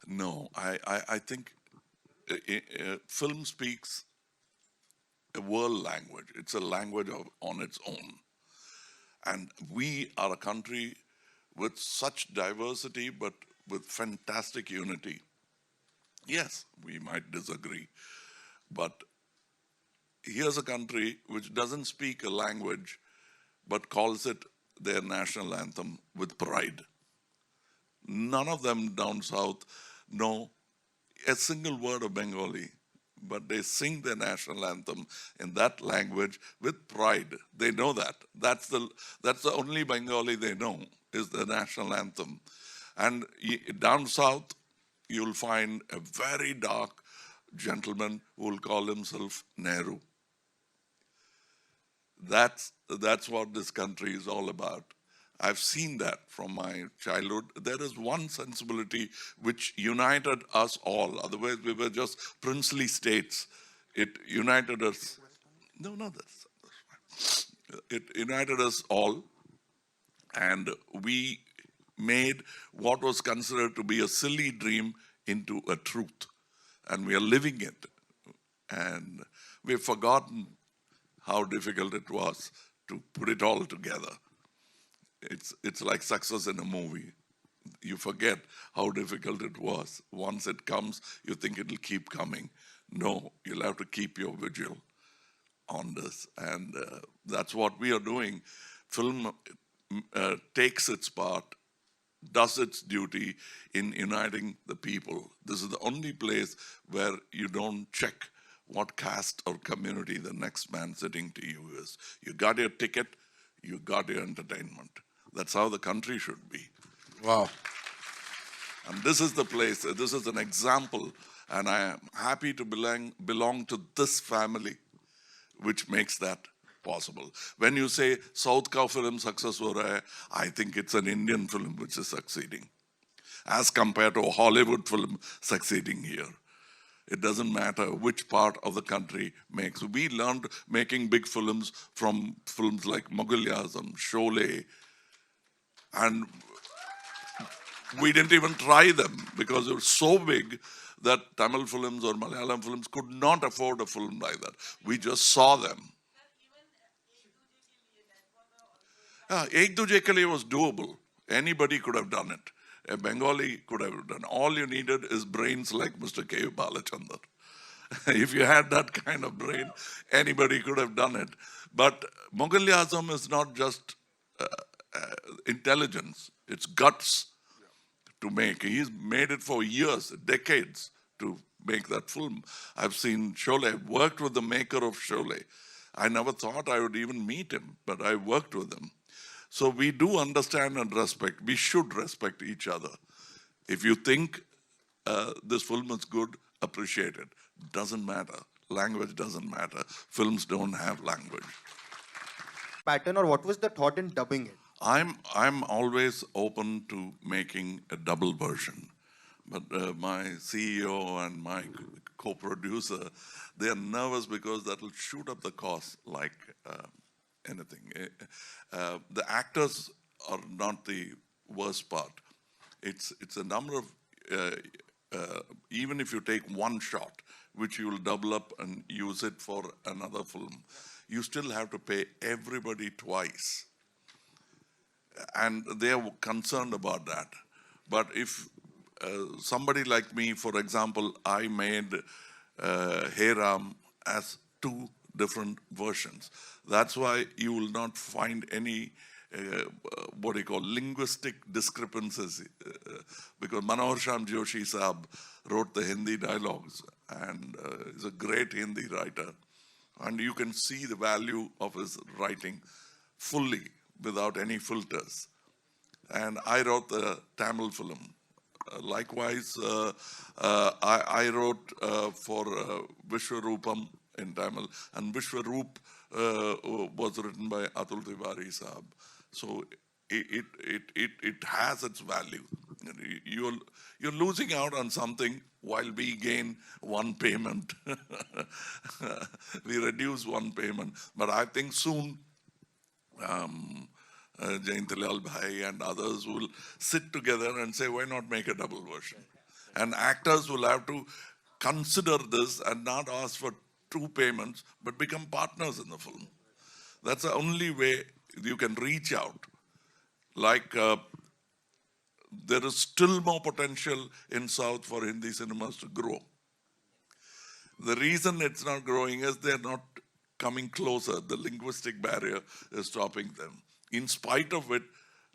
No, I think film speaks a world language. It's a language on its own. And we are a country with such diversity, but with fantastic unity. Yes, we might disagree, but here's a country which doesn't speak a language, but calls it their national anthem with pride. None of them down south know a single word of Bengali, but they sing their national anthem in that language with pride. They know that. That's the only Bengali they know, is the national anthem. And down south, you'll find a very dark gentleman who will call himself Nehru. That's what this country is all about. I've seen that from my childhood. There is one sensibility which united us all. Otherwise, we were just princely states. It united us. No, that's fine. It united us all, and we made what was considered to be a silly dream into a truth. And we are living it. And we've forgotten how difficult it was to put it all together. It's like success in a movie. You forget how difficult it was. Once it comes, you think it'll keep coming. No, you'll have to keep your vigil on this. And that's what we are doing. Film takes its part, does its duty in uniting the people. This is the only place where you don't check what caste or community the next man sitting to you is. You got your ticket, you got your entertainment. That's how the country should be. Wow. And this is the place, this is an example, and I am happy to belong to this family, which makes that possible. When you say South ka film success ho raha hai, I think it's an Indian film which is succeeding, as compared to a Hollywood film succeeding here. It doesn't matter which part of the country makes. We learned making big films from films like Mughal-e-Azam, Sholay, and we didn't even try them because they were so big that Tamil films or Malayalam films could not afford a film like that. We just saw them. Ek Duje Ke Liye was doable. Anybody could have done it. A Bengali could have done. All you needed is brains like Mr. K. Balachandar. If you had that kind of brain, anybody could have done it. But Mughal-e-Azam is not just intelligence, it's guts to make. He's made it for years, decades to make that film. I've seen Sholay, I've worked with the maker of Sholay. I never thought I would even meet him, but I worked with him. So we do understand and respect. We should respect each other. If you think this film is good, appreciate it. Doesn't matter. Language doesn't matter. Films don't have language. Pattern, or what was the thought in dubbing it? I'm always open to making a double version, but my CEO and my co-producer, they are nervous because that will shoot up the cost like anything. The actors are not the worst part. It's a number of even if you take one shot, which you will double up and use it for another film, you still have to pay everybody twice. And they are concerned about that. But if somebody like me, for example, I made Hey Ram as two different versions. That's why you will not find any what do you call linguistic discrepancies because Manohar Sham Joshi Saab wrote the Hindi dialogues and is a great Hindi writer, and you can see the value of his writing fully without any filters. And I wrote the Tamil film. Likewise, I wrote for Vishwarupam in Tamil, and Vishwaroop was written by Atul Tiwari Saab. So it has its value. You're losing out on something while we gain one payment. We reduce one payment. But I think soon Jayantilal Bhai and others will sit together and say, why not make a double version? And actors will have to consider this and not ask for true payments, but become partners in the film. That's the only way you can reach out. Like, there is still more potential in South for Hindi cinemas to grow. The reason it's not growing is they're not coming closer. The linguistic barrier is stopping them. In spite of it,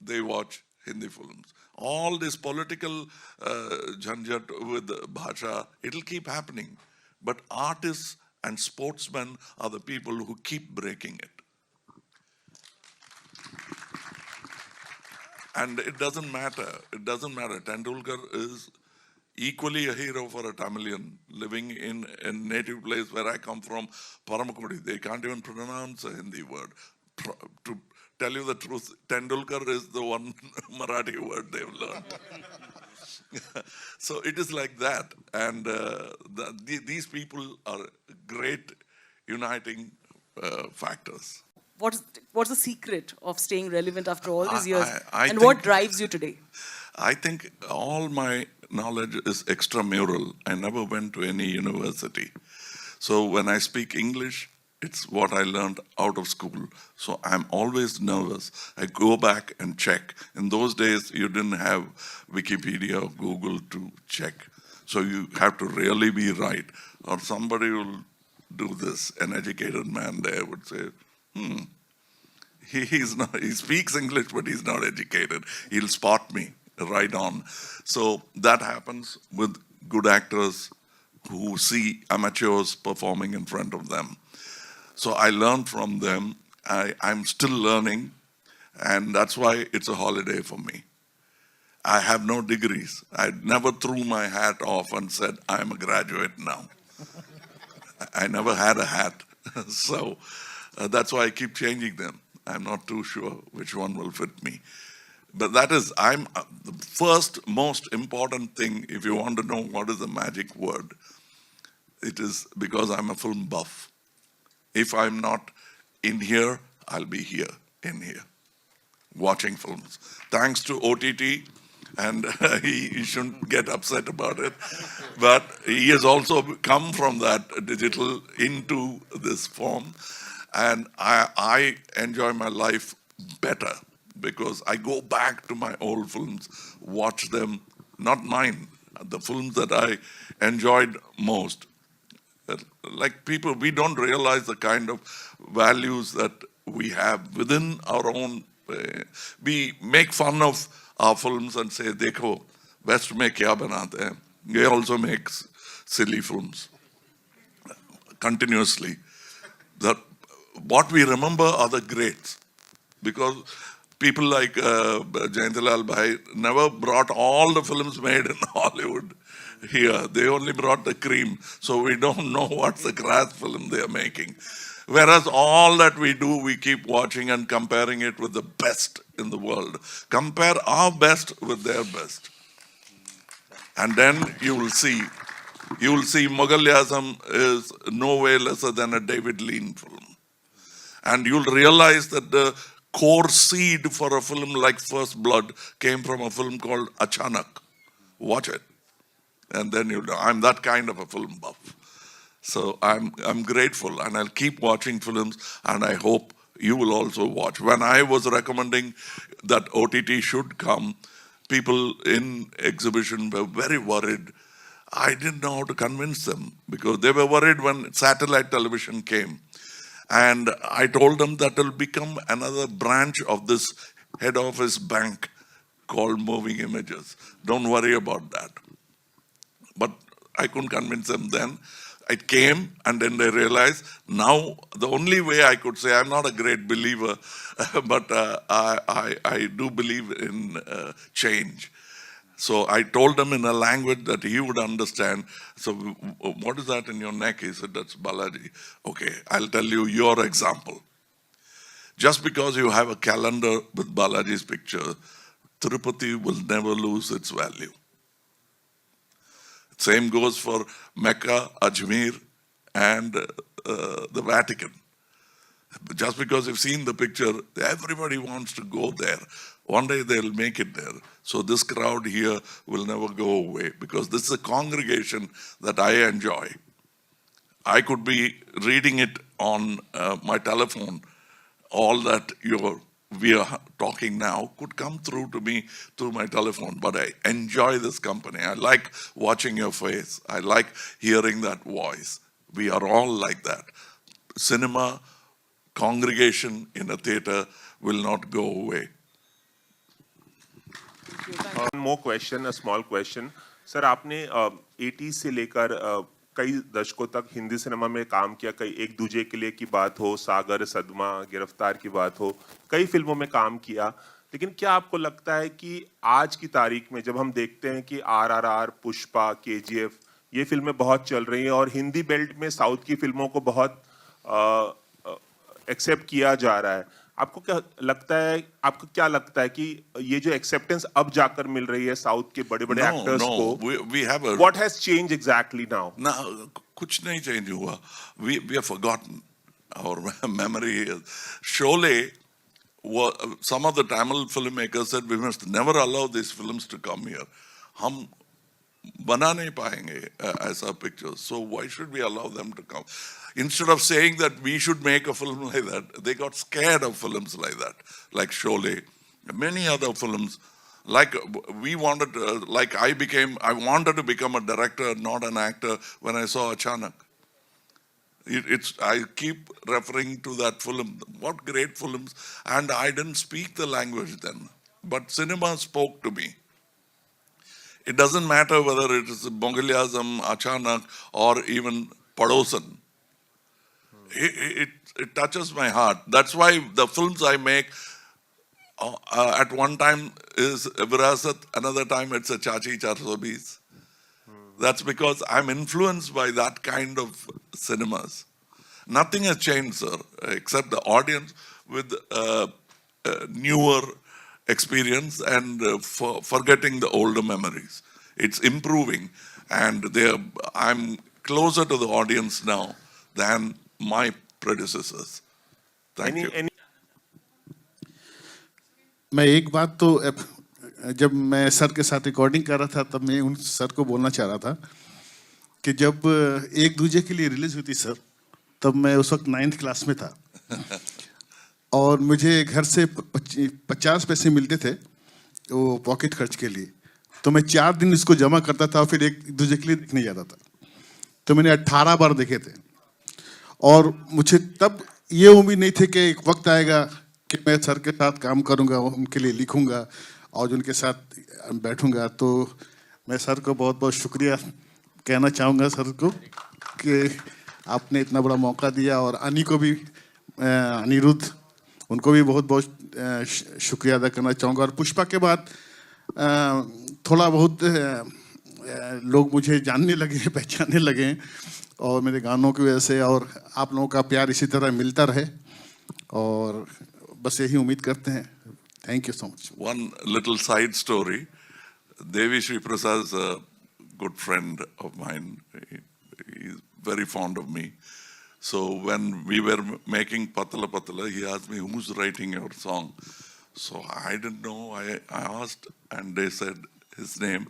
they watch Hindi films. All this political jhanjat with bhasha, it'll keep happening. But artists and sportsmen are the people who keep breaking it. And it doesn't matter. It doesn't matter. Tendulkar is equally a hero for a Tamilian living in a native place where I come from, Paramakudi. They can't even pronounce a Hindi word. To tell you the truth, Tendulkar is the one Marathi word they've learned. So it is like that. And these people are great uniting factors. What's the secret of staying relevant after all these years? I and what drives you today? I think all my knowledge is extramural. I never went to any university. So when I speak English, it's what I learned out of school. So I'm always nervous. I go back and check. In those days, you didn't have Wikipedia or Google to check. So you have to really be right. Or somebody will do this. An educated man there would say, he speaks English, but he's not educated. He'll spot me right on. So that happens with good actors who see amateurs performing in front of them. So I learned from them. I'm still learning, and that's why it's a holiday for me. I have no degrees. I never threw my hat off and said, I'm a graduate now. I never had a hat. So that's why I keep changing them. I'm not too sure which one will fit me. But that is, the first most important thing, if you want to know what is the magic word, it is because I'm a film buff. If I'm not in here, I'll be here, in here, watching films. Thanks to OTT, and he shouldn't get upset about it, but he has also come from that digital into this form. And I enjoy my life better because I go back to my old films, watch them, not mine, the films that I enjoyed most. Like people, we don't realize the kind of values that we have within our own. We make fun of our films and say, "Dekho, West mein kya banate hain?" They also make silly films continuously. That what we remember are the greats, because people like Jayantilal Bhai never brought all the films made in Hollywood here. They only brought the cream. So we don't know what's the grass film they are making. Whereas all that we do, we keep watching and comparing it with the best in the world. Compare our best with their best. And then you will see Mughal Yazam is no way lesser than a David Lean film. And you'll realize that the core seed for a film like First Blood came from a film called Achanak. Watch it. And then you'll know, I'm that kind of a film buff. So I'm grateful, and I'll keep watching films, and I hope you will also watch. When I was recommending that OTT should come, people in exhibition were very worried. I didn't know how to convince them because they were worried when satellite television came. And I told them that will become another branch of this head office bank called Moving Images. Don't worry about that. But I couldn't convince them then. It came, and then they realized now the only way I could say, I'm not a great believer, but I do believe in change. So I told him in a language that he would understand. So what is that in your neck? He said, that's Balaji. Okay, I'll tell you your example. Just because you have a calendar with Balaji's picture, Tirupati will never lose its value. Same goes for Mecca, Ajmer, and the Vatican. Just because you've seen the picture, everybody wants to go there. One day they'll make it there. So this crowd here will never go away because this is a congregation that I enjoy. I could be reading it on my telephone. All that we are talking now could come through to me through my telephone, but I enjoy this company. I like watching your face. I like hearing that voice. We are all like that. Cinema, congregation in a theater will not go away. One more question, a small question. Sir, आपने 80s से लेकर कई दशकों तक Hindi cinema में काम किया, कई एक दूजे के लिए की बात हो, सागर, सदमा, गिरफ्तार की बात हो, कई फिल्मों में काम किया। लेकिन क्या आपको लगता है कि आज की तारीख में जब हम देखते हैं कि RRR, पुष्पा, KGF ये फिल्में बहुत चल रही हैं और हिंदी बेल्ट में साउथ की फिल्मों को बहुत एक्सेप्ट किया जा रहा है, आपको क्या लगता है कि ये जो एक्सेप्टेंस अब जाकर मिल रही है साउथ के बड़े-बड़े एक्टर्स को, what has changed exactly now? No, कुछ नहीं change हुआ. We have forgotten. Our memory is. Sholay, some of the Tamil filmmakers said we must never allow these films to come here. हम बना नहीं पाएंगे ऐसा pictures. So why should we allow them to come? Instead of saying that we should make a film like that, they got scared of films like that, like Sholay, many other films. Like we wanted, like I wanted to become a director, not an actor, when I saw Achanak. I keep referring to that film. What great films! And I didn't speak the language then, but cinema spoke to me. It doesn't matter whether it is Bongaliasm, Achanak, or even Padosan. It touches my heart. That's why the films I make at one time is Virasat, another time it's a Chachi Charsobis. That's because I'm influenced by that kind of cinemas. Nothing has changed, sir, except the audience with newer experience and forgetting the older memories. It's improving, and I'm closer to the audience now than my predecessors. Thank you. मैं एक बात तो जब मैं sir के साथ recording कर रहा था तब मैं उन सर को बोलना चाह रहा था कि जब एक दूजे के लिए रिलीज हुई थी सर, तब मैं उस वक्त 9th क्लास में था और मुझे घर से 50 पैसे मिलते थे वो पॉकेट खर्च के लिए, तो मैं 4 दिन इसको जमा करता था और फिर एक दूजे के लिए देखने जाता था। तो मैंने 18 बार देखे थे और मुझे तब ये उम्मीद नहीं थी कि एक वक्त आएगा कि मैं सर के साथ काम करूंगा, उनके लिए लिखूंगा और उनके साथ बैठूंगा। तो मैं सर को बहुत बहुत शुक्रिया कहना चाहूँगा सर को कि आपने इतना बड़ा मौका दिया, और अनी को भी, अनिरुद्ध, उनको भी बहुत बहुत शुक्रिया अदा करना चाहूँगा। और पुष्पा के बाद थोड़ा बहुत लोग मुझे जानने लगे, पहचानने लगे और मेरे गानों की वजह से, और आप लोगों का प्यार इसी तरह मिलता रहे और बस यही उम्मीद करते हैं। Thank you so much. One little side story. Devi Shri Prasad is a good friend of mine. He's very fond of me. So when we were making Patala Patala, he asked me, who's writing your song? So I didn't know. I asked and they said his name.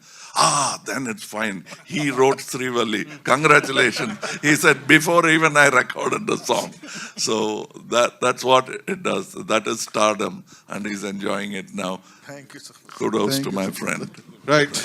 Then it's fine. He wrote Srivalli. Congratulations. He said before even I recorded the song. So that's what it does. That is stardom, and he's enjoying it now. Thank you so much. Kudos to my friend. Right.